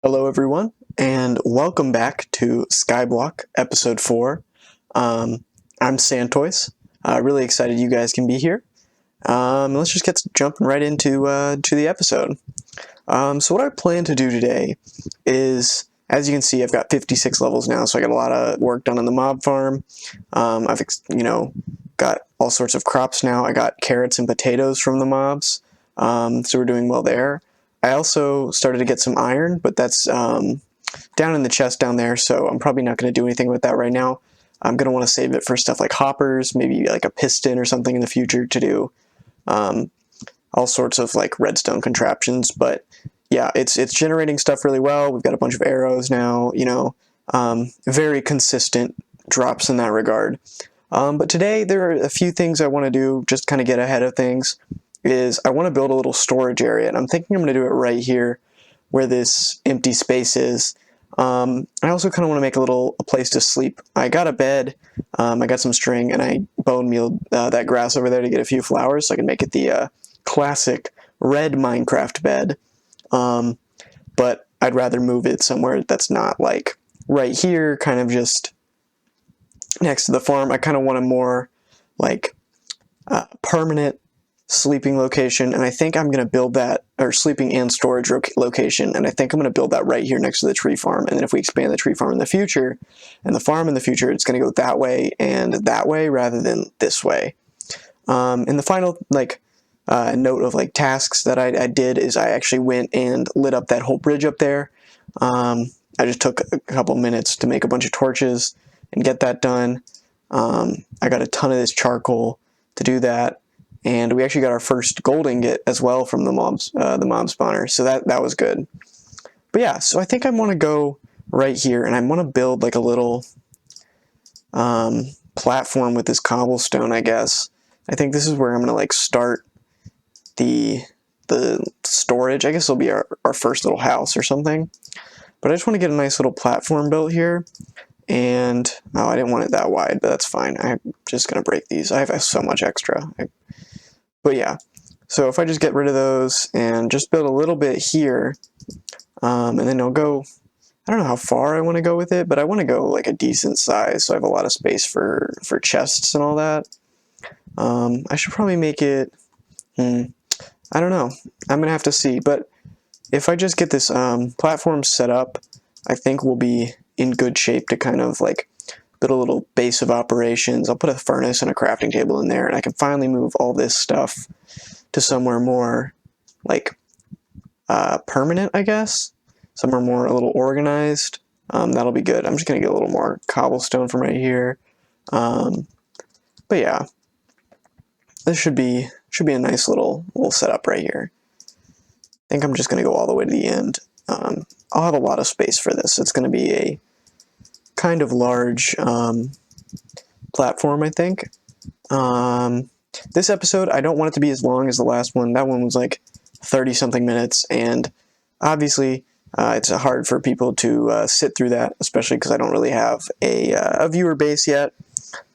Hello everyone, and welcome back to Skyblock Episode 4. I'm SandToise. Really excited you guys can be here. Let's just get jumping right into to the episode. So what I plan to do today is, as you can see, I've got 56 levels now, so I got a lot of work done on the mob farm. I've got all sorts of crops now. I got carrots and potatoes from the mobs, so we're doing well there. I also started to get some iron, but that's down in the chest down there, so I'm probably not going to do anything with that right now. I'm going to want to save it for stuff like hoppers, maybe like a piston or something in the future to do all sorts of like redstone contraptions. But yeah, it's generating stuff really well. We've got a bunch of arrows now, very consistent drops in that regard. But today there are a few things I want to do, just kind of get ahead of things. I want to build a little storage area, and I'm thinking I'm going to do it right here where this empty space is. I also kind of want to make a place to sleep. I got a bed, I got some string, and I bone mealed that grass over there to get a few flowers so I can make it the classic red Minecraft bed. But I'd rather move it somewhere that's not like right here, kind of just next to the farm. I kind of want a more like permanent sleeping location, and I think I'm going to build that, or sleeping and storage location, and I think I'm going to build that right here next to the tree farm. And then if we expand the tree farm in the future and the farm in the future, it's going to go that way and that way rather than this way. And the final note of like tasks that I did is I actually went and lit up that whole bridge up there. I just took a couple minutes to make a bunch of torches and get that done. I got a ton of this charcoal to do that. And we actually got our first gold ingot as well from the mob spawner, so that was good. But yeah, so I think I want to go right here, and I want to build like a little platform with this cobblestone, I guess. I think this is where I'm going to like start the storage. I guess it'll be our first little house or something. But I just want to get a nice little platform built here. And, oh, I didn't want it that wide, but that's fine. I'm just going to break these. I have so much extra. But yeah, so if I just get rid of those and just build a little bit here, and then I'll go, I don't know how far I want to go with it, but I want to go like a decent size, so I have a lot of space for chests and all that. I should probably make it, I don't know, I'm going to have to see, but if I just get this platform set up, I think we'll be in good shape to kind of like build a little base of operations. I'll put a furnace and a crafting table in there, and I can finally move all this stuff to somewhere more like permanent, I guess. Somewhere more a little organized. That'll be good. I'm just gonna get a little more cobblestone from right here. But yeah, this should be a nice little setup right here. I think I'm just gonna go all the way to the end. I'll have a lot of space for this. It's gonna be a kind of large platform, I think. This episode, I don't want it to be as long as the last one. That one was like 30-something minutes, and obviously it's hard for people to sit through that, especially because I don't really have a viewer base yet.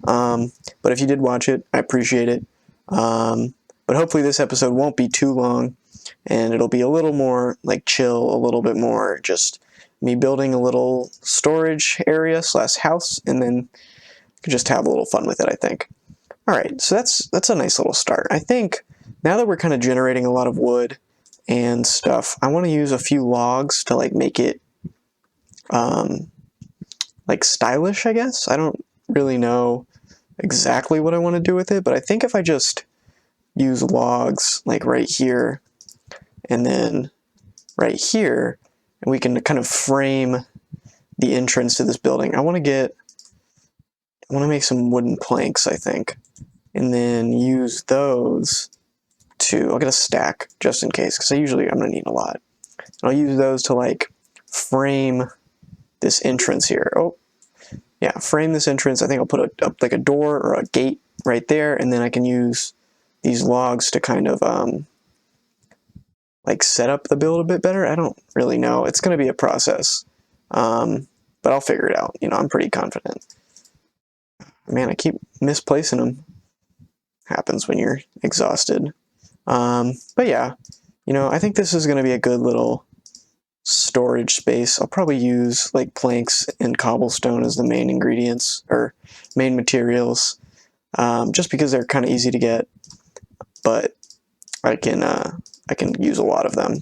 But if you did watch it, I appreciate it. But hopefully this episode won't be too long, and it'll be a little more like chill, a little bit more just me building a little storage area / house, and then just have a little fun with it, I think. Alright, so that's a nice little start. I think now that we're kind of generating a lot of wood and stuff, I want to use a few logs to like make it like stylish, I guess. I don't really know exactly what I want to do with it, but I think if I just use logs like right here and then right here, and we can kind of frame the entrance to this building. I want to make some wooden planks, I think, and then use those to, I'll get a stack just in case, because I'm going to need a lot. And I'll use those to like frame this entrance here. Oh, yeah, frame this entrance. I think I'll put up like a door or a gate right there, and then I can use these logs to kind of like set up the build a bit better. I don't really know. It's going to be a process, but I'll figure it out. I'm pretty confident. Man, I keep misplacing them. Happens when you're exhausted. But yeah, I think this is going to be a good little storage space, I'll probably use like planks and cobblestone as the main ingredients or main materials, just because they're kind of easy to get, but I can use a lot of them.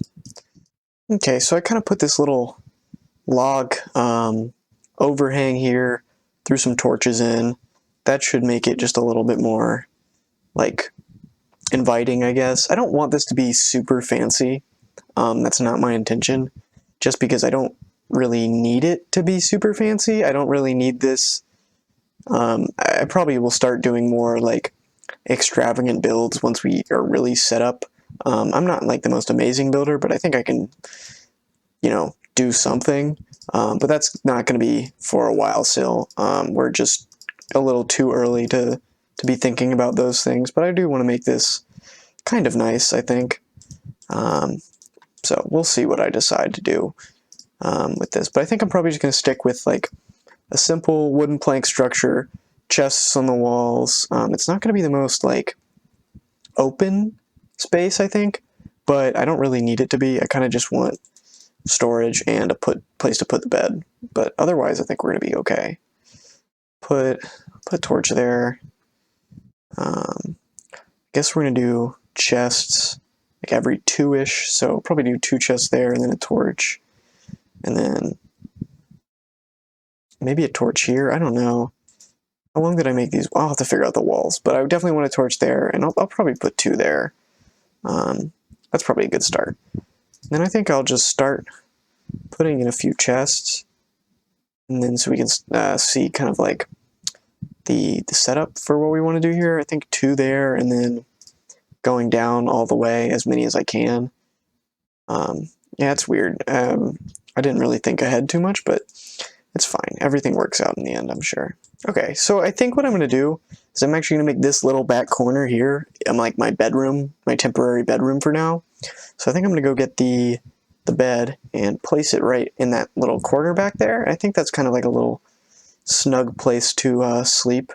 Okay, so I kind of put this little log overhang here, threw some torches in. That should make it just a little bit more like inviting, I guess. I don't want this to be super fancy. That's not my intention, just because I don't really need it to be super fancy. I don't really need this. I probably will start doing more like extravagant builds once we are really set up. I'm not like the most amazing builder, but I think I can, do something. But that's not going to be for a while still. We're just a little too early to be thinking about those things, but I do want to make this kind of nice, I think. So we'll see what I decide to do with this, but I think I'm probably just going to stick with like a simple wooden plank structure, chests on the walls. It's not going to be the most like open space, I think, but I don't really need it to be. I kind of just want storage and a place to put the bed, but otherwise I think we're going to be okay. Put a torch there. Guess we're going to do chests like every 2-ish, so probably do 2 chests there and then a torch, and then maybe a torch here. I don't know. How long did I make these? I'll have to figure out the walls, but I would definitely want a torch there, and I'll probably put 2 there. That's probably a good start. Then I think I'll just start putting in a few chests, and then so we can see kind of like the setup for what we want to do here. I think 2 there, and then going down all the way, as many as I can. Yeah, it's weird. I didn't really think ahead too much, but it's fine. Everything works out in the end, I'm sure. Okay, so I think what I'm going to do is I'm actually going to make this little back corner here like my bedroom, my temporary bedroom for now. So I think I'm going to go get the bed and place it right in that little corner back there. I think that's kind of like a little snug place to sleep.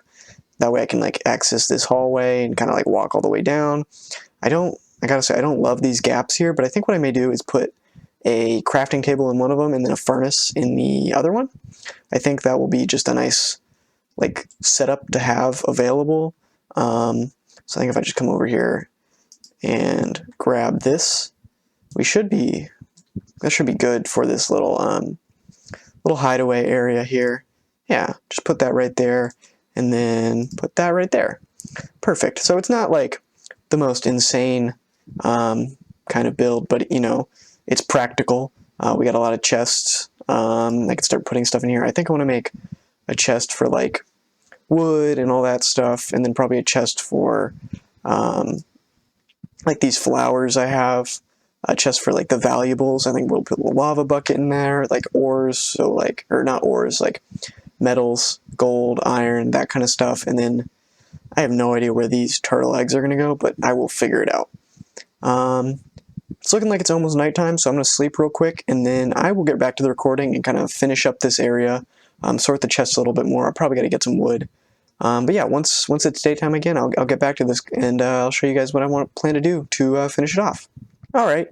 That way I can like access this hallway and kind of like walk all the way down. I gotta say, I don't love these gaps here, but I think what I may do is put a crafting table in one of them and then a furnace in the other one. I think that will be just a nice like setup to have available. So I think if I just come over here and grab this, that should be good for this little hideaway area here. Yeah, just put that right there, and then put that right there. Perfect. So it's not like the most insane kind of build, but it's practical. We got a lot of chests. I can start putting stuff in here. I think I want to make a chest for like wood and all that stuff, and then probably a chest for like these flowers I have. A chest for like the valuables. I think we'll put a lava bucket in there, like ores, so like, or not ores, like metals, gold, iron, that kind of stuff. And then I have no idea where these turtle eggs are going to go, but I will figure it out. It's looking like it's almost nighttime, so I'm going to sleep real quick, and then I will get back to the recording and kind of finish up this area, sort the chests a little bit more. I probably got to get some wood. But yeah, once it's daytime again, I'll get back to this, and I'll show you guys what I plan to do to finish it off. Alright,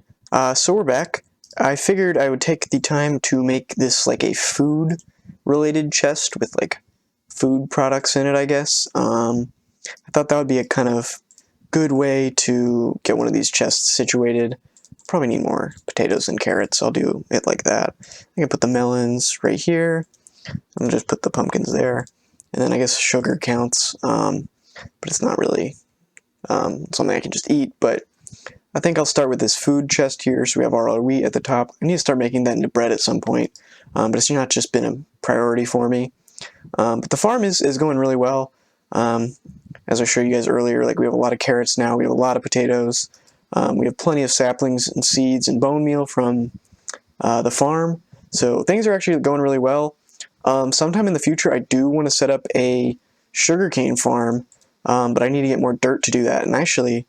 so we're back. I figured I would take the time to make this like a food-related chest with like food products in it, I guess. I thought that would be a kind of good way to get one of these chests situated. Probably need more potatoes and carrots. I'll do it like that. I can put the melons right here. I'm gonna just put the pumpkins there. And then I guess sugar counts, but it's not really something I can just eat. But I think I'll start with this food chest here. So we have our wheat at the top. I need to start making that into bread at some point, but it's not just been a priority for me. But the farm is going really well. As I showed you guys earlier, like we have a lot of carrots now. We have a lot of potatoes. We have plenty of saplings and seeds and bone meal from the farm. So things are actually going really well. Sometime in the future, I do want to set up a sugarcane farm, but I need to get more dirt to do that. And actually,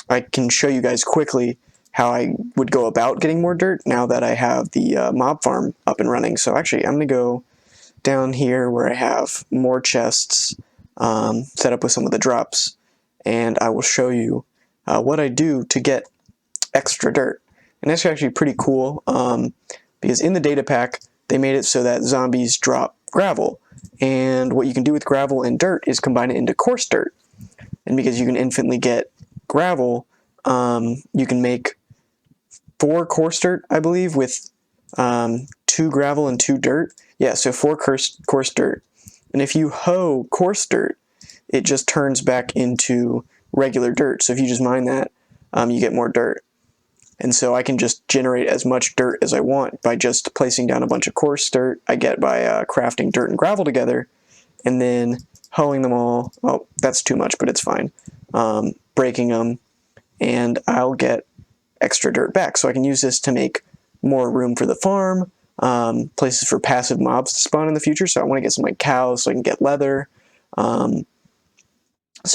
I can show you guys quickly how I would go about getting more dirt now that I have the mob farm up and running. So actually, I'm going to go down here where I have more chests set up with some of the drops, and I will show you what I do to get extra dirt. And that's actually pretty cool, because in the data pack, they made it so that zombies drop gravel. And what you can do with gravel and dirt is combine it into coarse dirt. And because you can infinitely get gravel, you can make 4 coarse dirt, I believe, with 2 gravel and 2 dirt. Yeah, so 4 coarse dirt. And if you hoe coarse dirt, it just turns back into regular dirt. So if you just mine that, you get more dirt. And so I can just generate as much dirt as I want by just placing down a bunch of coarse dirt I get by crafting dirt and gravel together, and then hoeing them all. Oh, that's too much, but it's fine. Breaking them, and I'll get extra dirt back. So I can use this to make more room for the farm, places for passive mobs to spawn in the future. So I want to get some like cows so I can get leather, some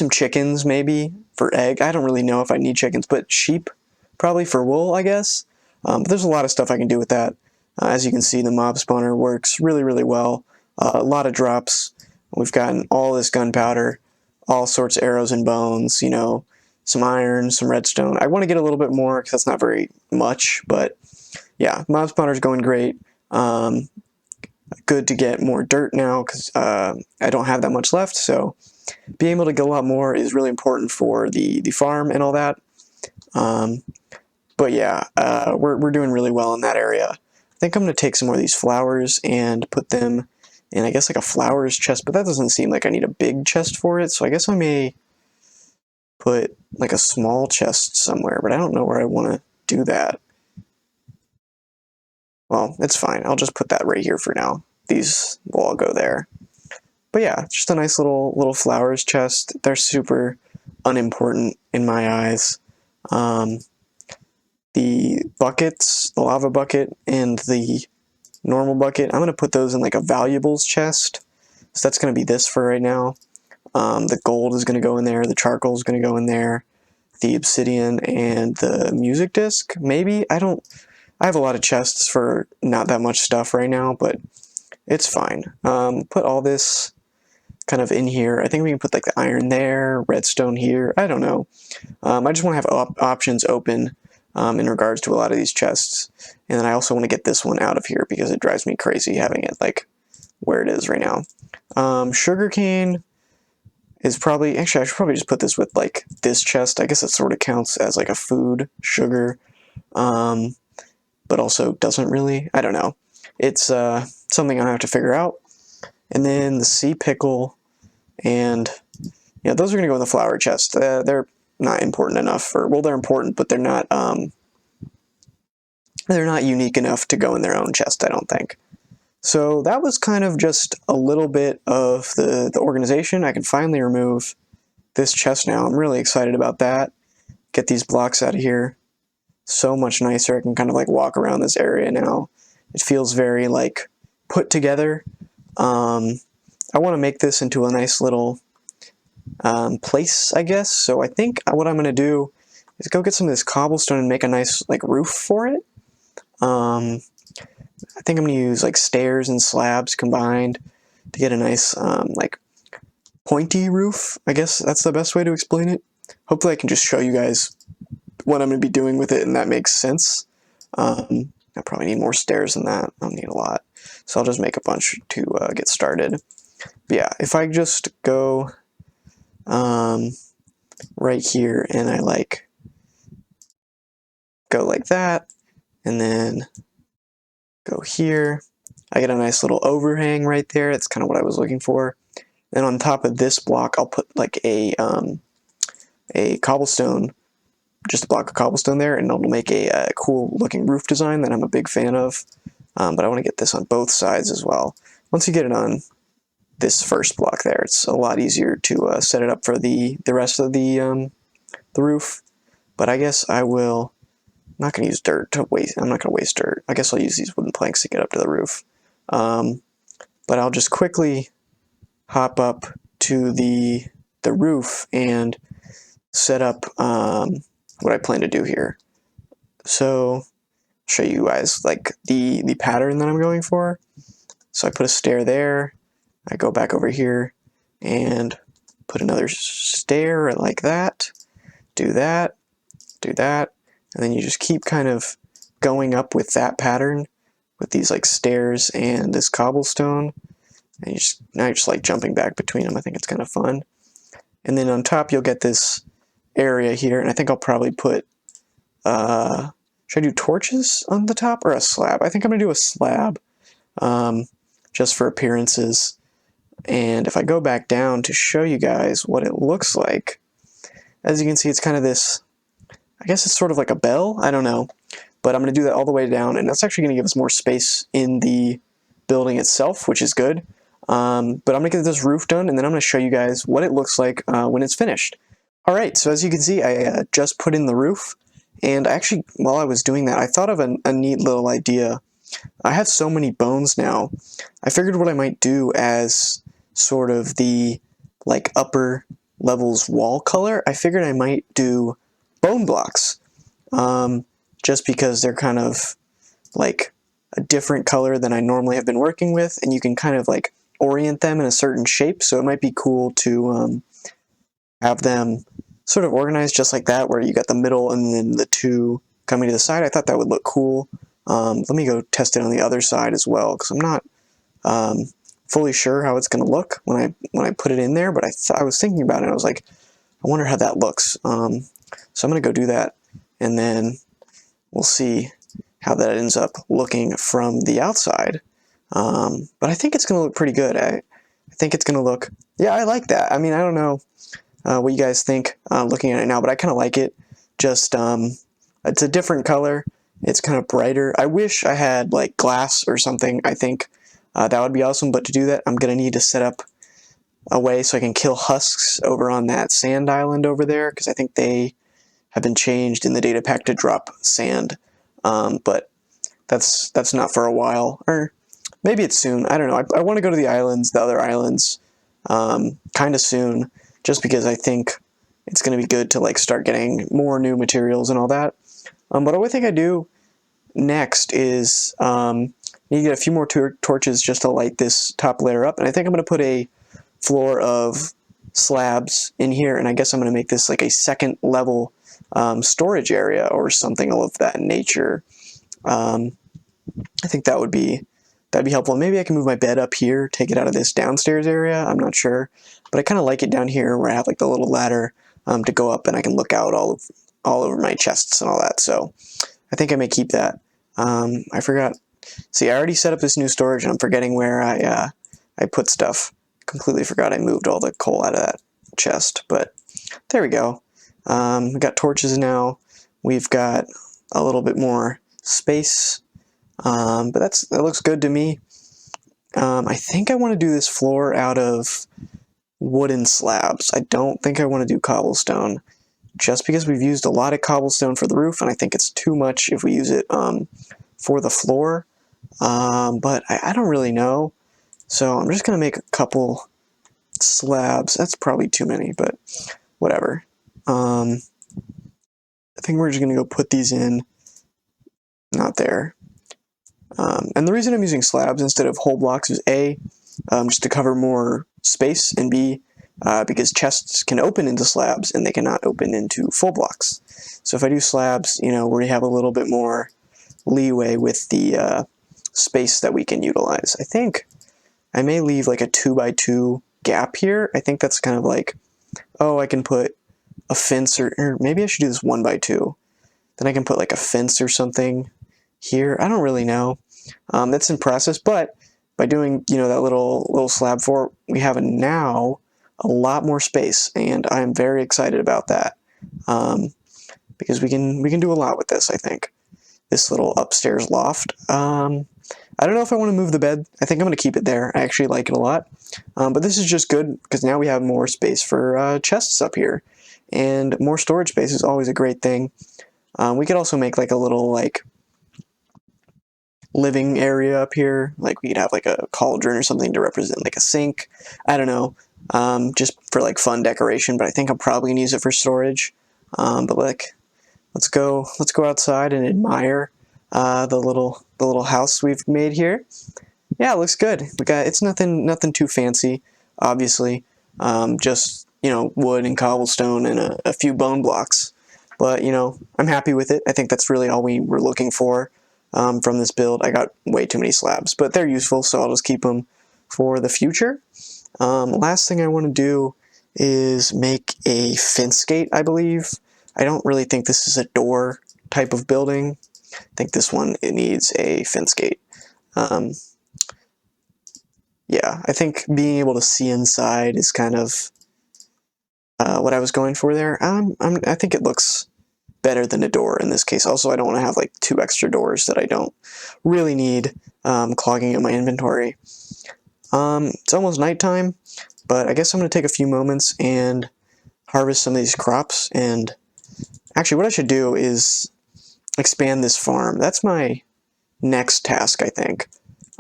chickens maybe for egg. I don't really know if I need chickens, but sheep probably for wool, I guess. But there's a lot of stuff I can do with that. As you can see, the mob spawner works really, really well. A lot of drops. We've gotten all this gunpowder, all sorts of arrows and bones, you know, some iron, some redstone. I want to get a little bit more because that's not very much, but yeah, mob spawner's going great. Good to get more dirt now because I don't have that much left, so being able to get a lot more is really important for the farm and all that. But yeah, we're doing really well in that area. I think I'm going to take some more of these flowers and put them in, I guess, like a flowers chest, but that doesn't seem like I need a big chest for it, so I guess I may put like a small chest somewhere, but I don't know where I want to do that. Well, it's fine. I'll just put that right here for now. These will all go there. But yeah, just a nice little flowers chest. They're super unimportant in my eyes. The buckets, the lava bucket and the normal bucket, I'm going to put those in like a valuables chest. So that's going to be this for right now. The gold is going to go in there. The charcoal is going to go in there. The obsidian and the music disc, maybe? I have a lot of chests for not that much stuff right now, but it's fine. Put all this kind of in here. I think we can put like the iron there, redstone here. I don't know. I just want to have options open in regards to a lot of these chests. And then I also want to get this one out of here because it drives me crazy having it like where it is right now. Sugarcane is probably, actually I should probably just put this with like this chest. I guess it sort of counts as like a food, sugar, but also doesn't really. I don't know. It's something I have to figure out. And then the sea pickle, and yeah, those are going to go in the flower chest. They're not important enough, or well, they're important, but they're not unique enough to go in their own chest, I don't think. So that was kind of just a little bit of the organization. I can finally remove this chest now. I'm really excited about that. Get these blocks out of here. So much nicer. I can kind of like walk around this area now. It feels very like put together. I want to make this into a nice little place, I guess. So I think what I'm going to do is go get some of this cobblestone and make a nice like roof for it. I think I'm going to use like stairs and slabs combined to get a nice like pointy roof. I guess that's the best way to explain it. Hopefully I can just show you guys what I'm going to be doing with it and that makes sense. I probably need more stairs than that. I'll need a lot. So I'll just make a bunch to get started. But yeah, if I just go right here and I like go like that and then go here, I get a nice little overhang right there. That's kind of what I was looking for. And on top of this block, I'll put like a cobblestone, just a block of cobblestone there, and it'll make a cool looking roof design that I'm a big fan of. But I want to get this on both sides as well. Once you get it on this first block there, it's a lot easier to set it up for the rest of the roof. But I guess I will. I'm not going to use dirt to waste. I'm not going to waste dirt. I guess I'll use these wooden planks to get up to the roof. But I'll just quickly hop up to the roof and set up what I plan to do here. So show you guys like the pattern that I'm going for. So I put a stair there. I go back over here and put another stair like that. Do that. Do that. And then you just keep kind of going up with that pattern, with these like stairs and this cobblestone, and now you're just like jumping back between them. I think it's kind of fun. And then on top you'll get this area here, and I think I'll probably put, should I do torches on the top or a slab? I think I'm gonna do a slab, just for appearances. And if I go back down to show you guys what it looks like, as you can see, it's kind of this, I guess it's sort of like a bell, I don't know, but I'm going to do that all the way down, and that's actually going to give us more space in the building itself, which is good. But I'm going to get this roof done, and then I'm going to show you guys what it looks like when it's finished. Alright, so as you can see, I just put in the roof, and actually, while I was doing that, I thought of a neat little idea. I have so many bones now, I figured what I might do as sort of the like upper levels wall color, I figured I might do bone blocks, just because they're kind of like a different color than I normally have been working with, and you can kind of like orient them in a certain shape, so it might be cool to have them sort of organized just like that, where you got the middle and then the two coming to the side. I thought that would look cool. Let me go test it on the other side as well, because I'm not fully sure how it's going to look when I put it in there, but I was thinking about it, I was like, I wonder how that looks. So I'm going to go do that, and then we'll see how that ends up looking from the outside. But I think it's going to look pretty good. I think it's going to look, yeah, I like that. I mean, I don't know what you guys think looking at it now, but I kind of like it. Just, it's a different color. It's kind of brighter. I wish I had like glass or something. I think that would be awesome, but to do that, I'm going to need to set up a way so I can kill husks over on that sand island over there, because I think they have been changed in the data pack to drop sand. But that's not for a while, or maybe it's soon. I don't know. I want to go to the islands, the other islands, kind of soon, just because I think it's going to be good to like start getting more new materials and all that. But what I think I do next is need to get a few more torches just to light this top layer up, and I think I'm going to put a floor of slabs in here, and I guess I'm going to make this like a second level storage area or something of that nature. I think that'd be helpful. Maybe I can move my bed up here, take it out of this downstairs area. I'm not sure, but I kind of like it down here where I have like the little ladder to go up, and I can look out all over my chests and all that. So I think I may keep that. I forgot. See, I already set up this new storage, and I'm forgetting where I put stuff. Completely forgot I moved all the coal out of that chest, but there we go. We got torches now. We've got a little bit more space, but that looks good to me. I think I want to do this floor out of wooden slabs. I don't think I want to do cobblestone, just because we've used a lot of cobblestone for the roof, and I think it's too much if we use it for the floor. But I don't really know, so I'm just going to make a couple slabs. That's probably too many, but whatever. I think we're just going to go put these in, not there. And the reason I'm using slabs instead of whole blocks is A, just to cover more space, and B, because chests can open into slabs and they cannot open into full blocks. So if I do slabs, you know, we have a little bit more leeway with the space that we can utilize. I think I may leave like a 2x2 gap here. I think that's kind of like, oh, I can put a fence, or maybe I should do this 1x2. Then I can put like a fence or something here. I don't really know. That's in process, but by doing, you know, that little slab floor, we have now a lot more space, and I'm very excited about that, because we can do a lot with this. I think this little upstairs loft. I don't know if I want to move the bed. I think I'm going to keep it there. I actually like it a lot, but this is just good because now we have more space for chests up here, and more storage space is always a great thing. We could also make like a little like living area up here, like we could have like a cauldron or something to represent like a sink. I don't know, just for like fun decoration, but I think I'm probably gonna use it for storage. But like, let's go outside and admire the little house we've made here. Yeah, it looks good. It's nothing too fancy, obviously. Just, you know, wood and cobblestone and a few bone blocks. But, you know, I'm happy with it. I think that's really all we were looking for from this build. I got way too many slabs, but they're useful, so I'll just keep them for the future. Last thing I want to do is make a fence gate, I believe. I don't really think this is a door type of building. I think this one, it needs a fence gate. Yeah, I think being able to see inside is kind of what I was going for there. I think it looks better than a door in this case. Also, I don't want to have like 2 extra doors that I don't really need clogging up my inventory. It's almost nighttime, but I guess I'm going to take a few moments and harvest some of these crops. And actually, what I should do is expand this farm. That's my next task, I think.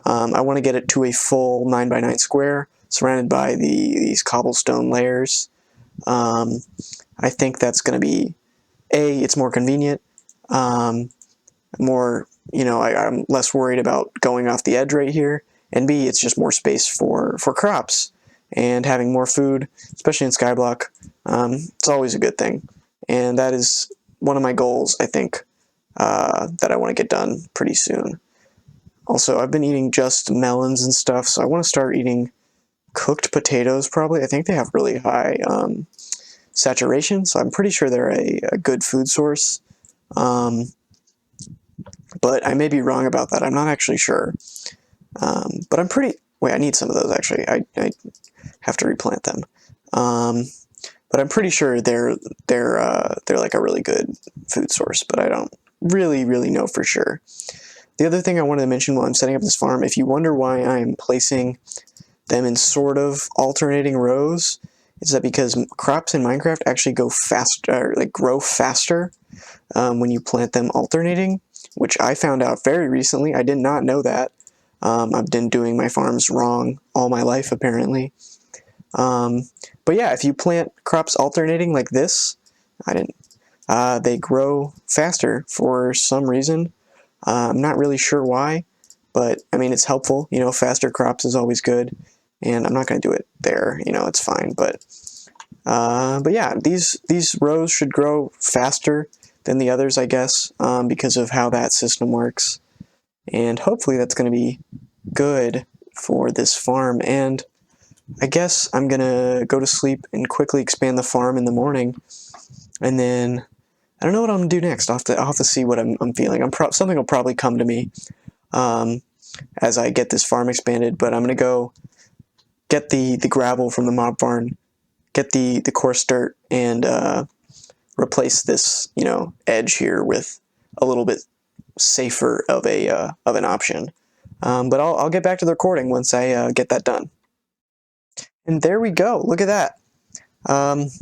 I want to get it to a full 9x9 square, surrounded by these cobblestone layers. I think that's going to be, it's more convenient, more, you know, I'm less worried about going off the edge right here, and B, it's just more space for crops, and having more food, especially in Skyblock, it's always a good thing, and that is one of my goals, I think, that I want to get done pretty soon. Also, I've been eating just melons and stuff, so I want to start eating cooked potatoes probably. I think they have really high saturation, so I'm pretty sure they're a good food source. But I may be wrong about that. I'm not actually sure. But I'm pretty... Wait, I need some of those actually. I have to replant them. But I'm pretty sure they're like a really good food source, but I don't really know for sure. The other thing I wanted to mention while I'm setting up this farm, if you wonder why I'm placing them in sort of alternating rows, is that because crops in Minecraft actually go faster, like grow faster when you plant them alternating, which I found out very recently. I did not know that. I've been doing my farms wrong all my life, apparently. But yeah, if you plant crops alternating like this, they grow faster for some reason. I'm not really sure why, but I mean, it's helpful. You know, faster crops is always good, and I'm not going to do it there. You know, it's fine. But yeah, these rows should grow faster than the others, I guess, because of how that system works. And hopefully that's going to be good for this farm. And I guess I'm going to go to sleep and quickly expand the farm in the morning, and then I don't know what I'm going to do next. I'll have to see what I'm feeling. Something will probably come to me as I get this farm expanded, but I'm going to go get the gravel from the mob farm, get the coarse dirt, and replace this, you know, edge here with a little bit safer of an option. But I'll get back to the recording once I get that done. And there we go. Look at that.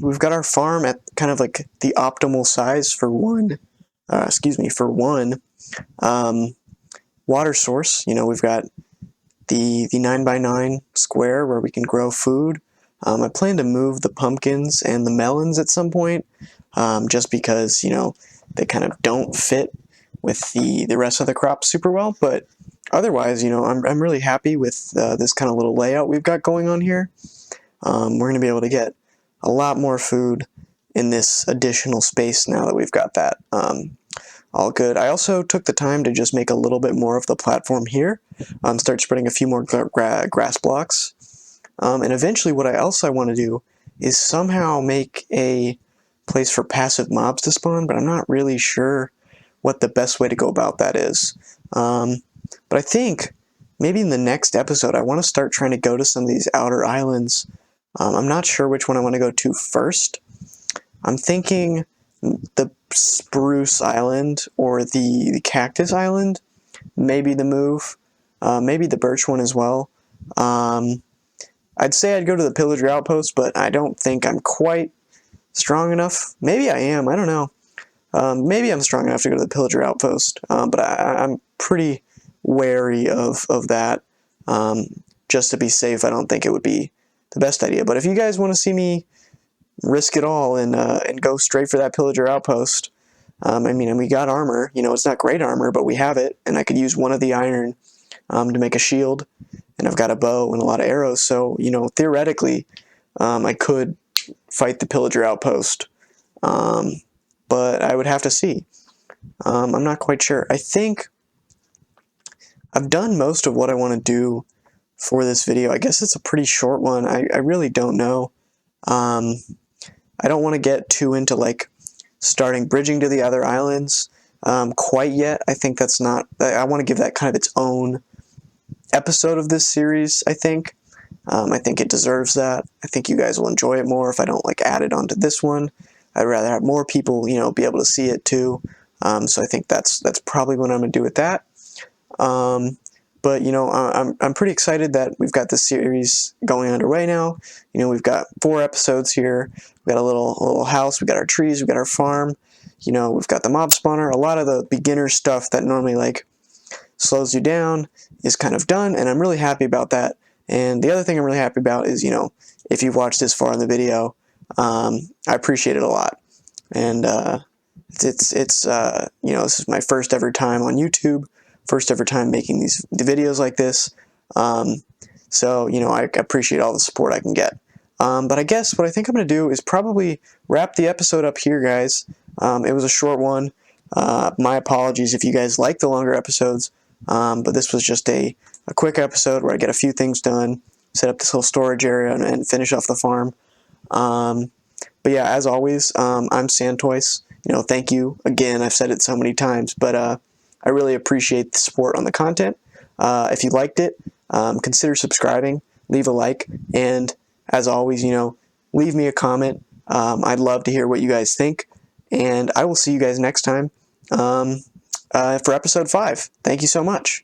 We've got our farm at kind of like the optimal size for one water source. You know, we've got the 9x9 square where we can grow food. I plan to move the pumpkins and the melons at some point, just because, you know, they kind of don't fit with the rest of the crops super well. But otherwise, you know, I'm really happy with this kind of little layout we've got going on here. We're going to be able to get a lot more food in this additional space now that we've got that all good. I also took the time to just make a little bit more of the platform here, start spreading a few more grass blocks, and eventually what I want to do is somehow make a place for passive mobs to spawn, but I'm not really sure what the best way to go about that is. But I think maybe in the next episode I want to start trying to go to some of these outer islands. I'm not sure which one I want to go to first. I'm thinking the Spruce Island or the Cactus Island, maybe the move, maybe the Birch one as well. I'd say I'd go to the Pillager Outpost, but I don't think I'm quite strong enough. Maybe I am, I don't know. Maybe I'm strong enough to go to the Pillager Outpost, but I'm pretty wary of that. Just to be safe, I don't think it would be the best idea. But if you guys want to see me risk it all and go straight for that Pillager Outpost, I mean, and we got armor. You know, it's not great armor, but we have it, and I could use one of the iron to make a shield, and I've got a bow and a lot of arrows, so, you know, theoretically, I could fight the Pillager Outpost but I would have to see. I'm not quite sure. I think I've done most of what I want to do for this video. I guess it's a pretty short one. I really don't know. I don't want to get too into like starting bridging to the other islands quite yet. I think that's not, I want to give that kind of its own episode of this series, I think. I think it deserves that. I think you guys will enjoy it more if I don't like add it onto this one. I'd rather have more people, you know, be able to see it too. So I think that's probably what I'm gonna do with that. But you know, I'm pretty excited that we've got this series going underway now. You know, we've got 4 episodes here. We got a little house. We got our trees. We got our farm. You know, we've got the mob spawner. A lot of the beginner stuff that normally like slows you down is kind of done, and I'm really happy about that. And the other thing I'm really happy about is, you know, if you've watched this far in the video, I appreciate it a lot. And it's you know, this is my first ever time on YouTube, first ever time making these videos like this. So, you know, I appreciate all the support I can get. But I guess what I think I'm going to do is probably wrap the episode up here, guys. It was a short one. My apologies if you guys like the longer episodes, but this was just a quick episode where I get a few things done, set up this little storage area, and finish off the farm. But yeah, as always, I'm SandToise. You know, thank you again. I've said it so many times, but I really appreciate the support on the content. If you liked it, consider subscribing, leave a like, and as always, you know, leave me a comment. I'd love to hear what you guys think, and I will see you guys next time for episode 5. Thank you so much.